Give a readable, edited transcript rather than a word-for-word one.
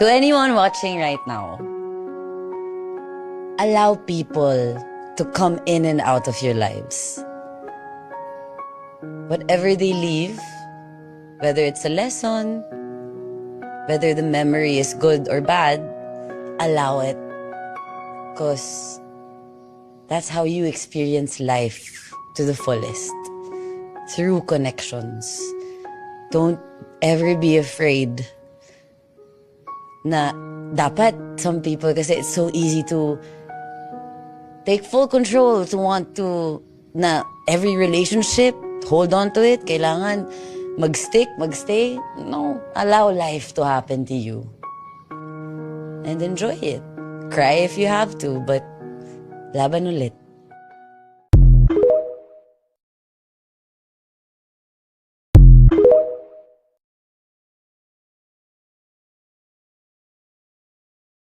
To anyone watching right now, allow people to come in and out of your lives. Whatever they leave, whether it's a lesson, whether the memory is good or bad, allow it. Because that's how you experience life to the fullest. Through connections. Don't ever be afraid na dapat some people, kasi it's so easy to take full control, to want to, na every relationship, hold on to it, kailangan magstay. No, allow life to happen to you. And enjoy it. Cry if you have to, but laban ulit.